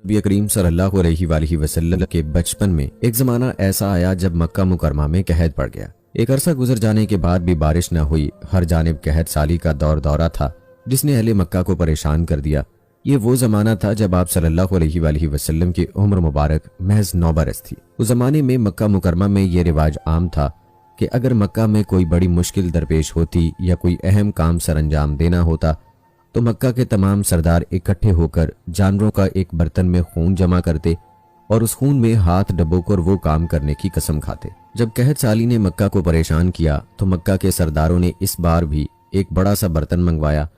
नबी करीम सल्लल्लाहु अलैहि वसल्लम के बचपन में एक ज़माना ऐसा आया जब मक्का मुकरमा में कहत पड़ गया। एक अरसा गुजर जाने के बाद भी बारिश न हुई। हर जानिब कहत साली का दौरा था जिसने अहले मक्का को परेशान कर दिया। ये वो ज़माना था जब आप सल्लल्लाहु अलैहि वसल्लम की उम्र मुबारक महज 9 बरस थी। उस ज़माने में मक्का मुकरमा में ये रिवाज आम था कि अगर मक्का में कोई बड़ी मुश्किल दरपेश होती या कोई अहम काम सरअंजाम देना होता तो मक्का के तमाम सरदार इकट्ठे होकर जानवरों का एक बर्तन में खून जमा करते और उस खून में हाथ डुबोकर वो काम करने की कसम खाते। जब कहत साली ने मक्का को परेशान किया तो मक्का के सरदारों ने इस बार भी एक बड़ा सा बर्तन मंगवाया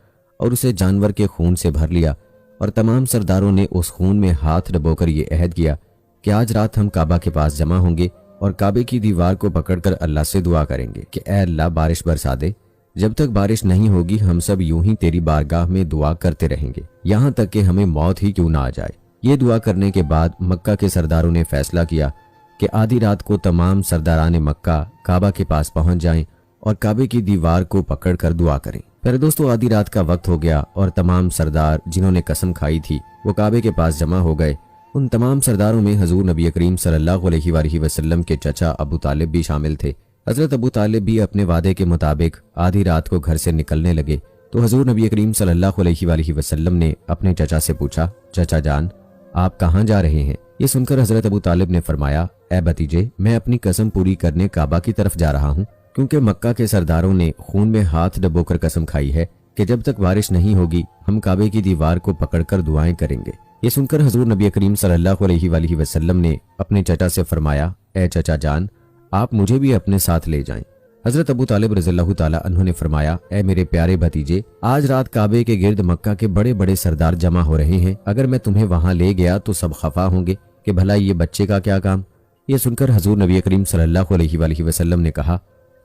और उसे जानवर के खून से भर लिया और तमाम सरदारों ने उस खून में हाथ डुबोकर ये अहद किया कि आज रात हम काबा के पास जमा होंगे और काबे की दीवार को पकड़कर अल्लाह से दुआ करेंगे कि ऐ अल्लाह बारिश बरसा दे। जब तक बारिश नहीं होगी हम सब यूं ही तेरी बारगाह में दुआ करते रहेंगे, यहाँ तक कि हमें मौत ही क्यों ना आ जाए। ये दुआ करने के बाद मक्का के सरदारों ने फैसला किया कि आधी रात को तमाम सरदारान मक्का काबा के पास पहुंच जाएं और काबे की दीवार को पकड़कर दुआ करें। फिर दोस्तों आधी रात का वक्त हो गया और तमाम सरदार जिन्होंने कसम खाई थी वो काबे के पास जमा हो गए। उन तमाम सरदारों में हजूर नबी करीम सल्लल्लाहु अलैहि वसल्लम के चचा अबू तालिब भी शामिल थे। हजरत अबू तालिब भी अपने वादे के मुताबिक आधी रात को घर से निकलने लगे तो हजूर नबी करीम सल्लल्लाहु अलैहि वसल्लम ने अपने चचा से पूछा, चचा जान आप कहाँ जा रहे हैं? ये सुनकर हजरत अबू तालिब ने फरमाया, ए भतीजे मैं अपनी कसम पूरी करने काबा की तरफ जा रहा हूँ, क्योंकि मक्का के सरदारों ने खून में हाथ डुबोकर कसम खाई है कि जब तक बारिश नहीं होगी हम काबे की दीवार को पकड़कर दुआएं करेंगे। ये सुनकर हजूर नबी करीम सल्लल्लाहु अलैहि वसल्लम ने अपने चचा से फरमाया, ए चचा जान आप मुझे भी अपने साथ ले जाएं। हजरत अबू तालिब रज़ियल्लाहु ताला अन्हु ने फरमाया, ए मेरे प्यारे भतीजे आज रात काबे के गिर्द मक्का के बड़े बड़े सरदार जमा हो रहे हैं, अगर मैं तुम्हें वहां ले गया तो सब खफा होंगे कि भला ये बच्चे का क्या काम। ये सुनकर हजूर नबी करीम सल्लल्लाहु अलैहि वसल्लम ने कहा,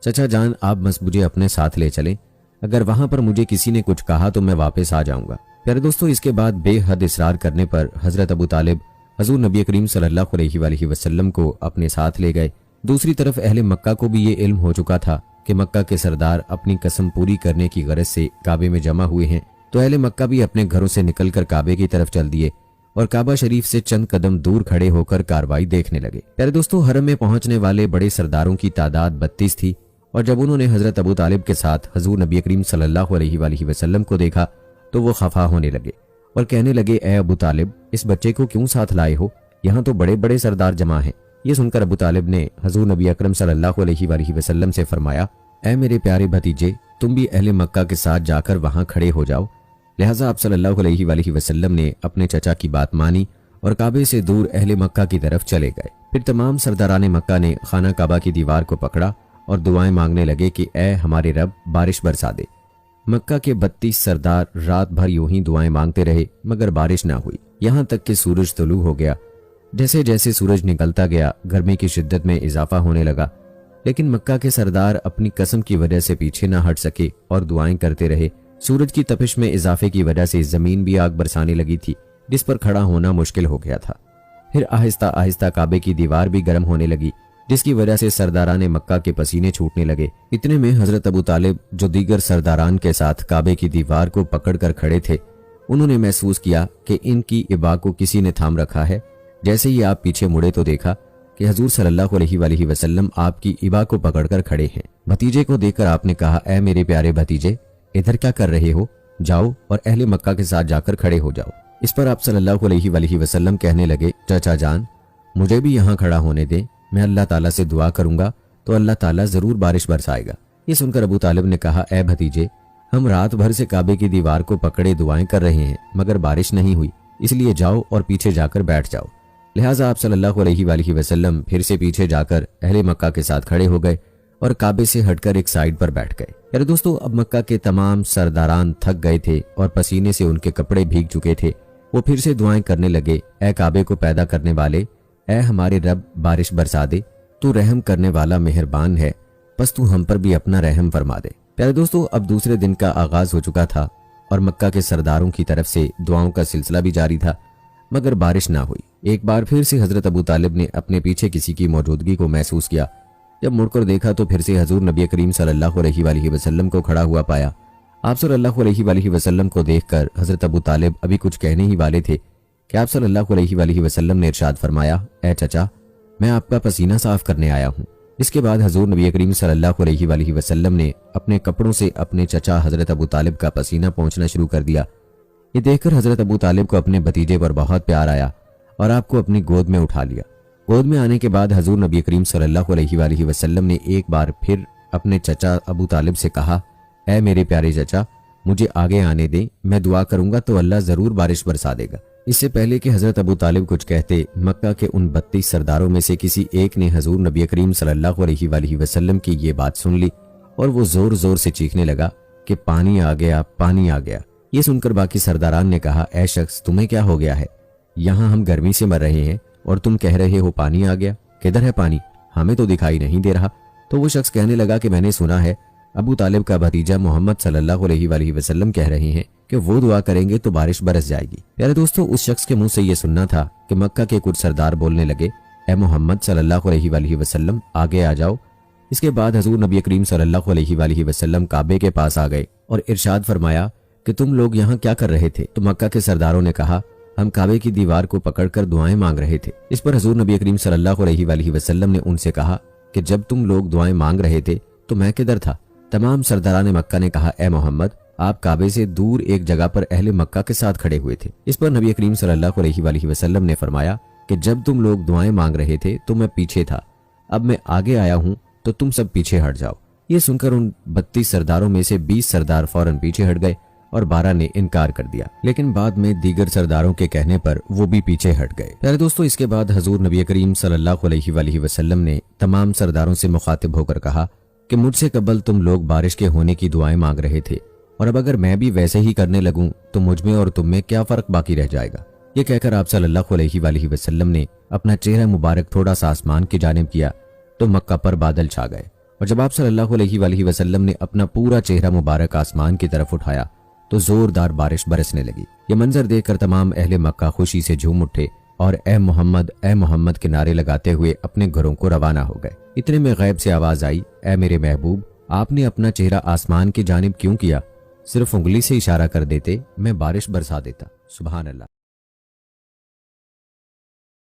चचा जान आप बस मुझे अपने साथ ले चलें, अगर वहां पर मुझे किसी ने कुछ कहा तो मैं वापस आ जाऊंगा। प्यारे दोस्तों इसके बाद बेहद इसरार करने पर हजरत अबू तालिब हजूर नबी करीम सल्लल्लाहु अलैहि वसल्लम को अपने साथ ले गए। दूसरी तरफ अहले मक्का को भी ये इल्म हो चुका था कि मक्का के सरदार अपनी कसम पूरी करने की गरज से काबे में जमा हुए हैं, तो अहले मक्का भी अपने घरों से निकलकर काबे की तरफ चल दिए और काबा शरीफ से चंद कदम दूर खड़े होकर कार्रवाई देखने लगे। प्यारे दोस्तों हरम में पहुंचने वाले बड़े सरदारों की तादाद 32 थी और जब उन्होंने हजरत अबू तालिब के साथ हजूर नबी करीम सल्लल्लाहु अलैहि वसल्लम को देखा तो वो खफा होने लगे और कहने लगे, ए अबू तालिब इस बच्चे को क्यों साथ लाए हो, यहाँ तो बड़े बड़े सरदार जमा हैं। ये सुनकर अबू तालिब ने हजूर नबी अकरम सल्लल्लाहु अलैहि वसल्लम से फरमाया, ऐ मेरे प्यारे भतीजे तुम भी अहले मक्का के साथ जाकर वहां खड़े हो जाओ। लिहाजा आप सल्लल्लाहु अलैहि वसल्लम ने अपने चचा की बात मानी और काबे से दूर अहले मक्का की तरफ चले गए। फिर तमाम सरदारान मक्का ने खाना काबा की दीवार को पकड़ा और दुआएं मांगने लगे कि ऐ हमारे रब बारिश बरसा दे। मक्का के 32 सरदार रात भर यूं ही दुआएं मांगते रहे मगर बारिश ना हुई, यहाँ तक कि सूरज तुलू हो गया। जैसे जैसे सूरज निकलता गया गर्मी की शिद्दत में इजाफा होने लगा, लेकिन मक्का के सरदार अपनी कसम की वजह से पीछे ना हट सके और दुआएं करते रहे। सूरज की तपिश में इजाफे की वजह से जमीन भी आग बरसाने लगी थी जिस पर खड़ा होना मुश्किल हो गया था। फिर आहिस्ता आहिस्ता काबे की दीवार भी गर्म होने लगी जिसकी वजह से सरदारान मक्का के पसीने छूटने लगे। इतने में हजरत अबू तालिब जो दीगर सरदारान के साथ काबे की दीवार को पकड़कर खड़े थे, उन्होंने महसूस किया कि इनकी इबा को किसी ने थाम रखा है। जैसे ही आप पीछे मुड़े तो देखा कि हजूर सल्लल्लाहु अलैहि वसल्लम आपकी इबा को पकड़कर खड़े हैं। भतीजे को देखकर आपने कहा, ऐ मेरे प्यारे भतीजे इधर क्या कर रहे हो, जाओ और अहले मक्का के साथ जाकर खड़े हो जाओ। इस पर आप सल्लल्लाहु अलैहि वसल्लम कहने लगे, चाचा जान मुझे भी यहाँ खड़ा होने दें, मैं अल्लाह ताला से दुआ करूंगा तो अल्लाह ताला जरूर बारिश बरसाएगा। ये सुनकर अबू तालिब ने कहा, ऐ भतीजे हम रात भर से काबे की दीवार को पकड़े दुआएं कर रहे हैं मगर बारिश नहीं हुई, इसलिए जाओ और पीछे जाकर बैठ जाओ। लिहाजा आप सल्लल्लाहु अलैहि वसल्लम फिर से पीछे जाकर अहले मक्का के साथ खड़े हो गए और काबे से हटकर एक साइड पर बैठ गए। यार दोस्तों अब मक्का के तमाम सरदारान थक गए थे और पसीने से उनके कपड़े भीग चुके थे। वो फिर से दुआएं करने लगे, ऐ काबे को पैदा करने वाले, ऐ हमारे रब बारिश बरसा दे, तू रहम करने वाला मेहरबान है, बस तू हम पर भी अपना रहम फरमा दे। प्यारे दोस्तों अब दूसरे दिन का आगाज हो चुका था और मक्का के सरदारों की तरफ से दुआओं का सिलसिला भी जारी था मगर बारिश ना हुई। एक बार फिर से हजरत अबू तालिब ने अपने पीछे किसी की मौजूदगी को महसूस किया। जब मुड़कर देखा तो फिर से हजूर नबी करीम सल्लल्लाहु अलैहि वसल्लम को खड़ा हुआ पाया। आप सल्लल्लाहु अलैहि वसल्लम को देखकर हजरत अबू तालिब अभी कुछ कहने ही वाले थे कि आप सल्लल्लाहु अलैहि वसल्लम ने इरशाद फरमाया, ए चचा, मैं आपका पसीना साफ करने आया हूँ। इसके बाद हजूर नबी करीम सल्लल्लाहु अलैहि वसल्लम ने अपने कपड़ों से अपने चचा हजरत अबू तालिब का पसीना पोंछना शुरू कर दिया। ये देखकर हजरत अबू तालिब को अपने भतीजे पर बहुत प्यार आया और आपको अपनी गोद में उठा लिया। गोद में आने के बाद हजूर नबी करीम सल्लल्लाहु अलैहि वसल्लम ने एक बार फिर अपने चचा अबू तालिब से कहा, ऐ मेरे प्यारे चचा, मुझे आगे आने दें, मैं दुआ करूंगा तो अल्लाह जरूर बारिश बरसा देगा। इससे पहले कि हजरत अबू तालिब कुछ कहते, मक्का के उन 32 सरदारों में से किसी एक ने हजूर नबी करीम सल्लल्लाहु अलैहि वसल्लम की ये बात सुन ली और वो जोर जोर से चीखने लगा कि पानी आ गया, पानी आ गया। ये सुनकर बाकी सरदारान ने कहा, ऐ शख्स, तुम्हें क्या हो गया है? यहाँ हम गर्मी से मर रहे हैं और तुम कह रहे हो पानी आ गया। किधर है पानी? हमें तो दिखाई नहीं दे रहा। तो वो शख्स कहने लगा कि मैंने सुना है अबू तालिब का भतीजा मोहम्मद सल्लल्लाहु अलैहि वसल्लम कह रहे हैं कि वो दुआ करेंगे तो बारिश बरस जाएगी। प्यारे दोस्तों, उस शख्स के मुंह से ये सुनना था कि मक्का के कुछ सरदार बोलने लगे, ए मोहम्मद सल्लल्लाहु अलैहि वसल्लम, आगे आ जाओ। इसके बाद हजूर नबी करीम सल्लल्लाहु अलैहि वसल्लम काबे के पास आ गए और इरशाद फरमाया कि तुम लोग यहाँ क्या कर रहे थे? तो मक्का के सरदारों ने कहा, हम काबे की दीवार को पकड़कर दुआएं मांग रहे थे। इस पर हजूर नबी करीम सल्लल्लाहु अलैहि वसल्लम ने उनसे कहा कि जब तुम लोग दुआएं मांग रहे थे तो मैं किधर था? तमाम सरदारान मक्का ने कहा, ए मोहम्मद, आप काबे से दूर एक जगह पर अहले मक्का के साथ खड़े हुए थे। इस पर नबी करीम सल्लल्लाहु अलैहि वसल्लम ने फरमाया कि जब तुम लोग दुआएं मांग रहे थे तो मैं पीछे था, अब मैं आगे आया हूं तो तुम सब पीछे हट जाओ। ये सुनकर उन 32 सरदारों में से 20 सरदार फौरन पीछे हट गए और 12 ने इनकार कर दिया, लेकिन बाद में दीगर सरदारों के कहने पर वो भी पीछे हट गए। प्यारे दोस्तों, इसके बाद हजूर नबी करीम सल्लल्लाहु अलैहि वसल्लम ने तमाम सरदारों से मुखातिब होकर कहा कि मुझसे कबल तुम लोग बारिश के होने की दुआएं मांग रहे थे और अब अगर मैं भी वैसे ही करने लगूं तो मुझ में और तुम में क्या फर्क बाकी रह जाएगा। ये कहकर आप सल्लल्लाहु अलैहि वसल्लम ने अपना चेहरा मुबारक थोड़ा सा आसमान की जानिब किया तो मक्का पर बादल छा गए और जब आप सल्लल्लाहु अलैहि वसल्लम ने अपना पूरा चेहरा मुबारक आसमान की तरफ उठाया तो जोरदार बारिश बरसने लगी। ये मंजर देखकर तमाम अहले मक्का खुशी से झूम उठे और ए मोहम्मद के नारे लगाते हुए अपने घरों को रवाना हो गए। इतने में गैब से आवाज आई, ए मेरे महबूब, आपने अपना चेहरा आसमान की जानिब क्यों किया? सिर्फ उंगली से इशारा कर देते, मैं बारिश बरसा देता। सुभान अल्लाह।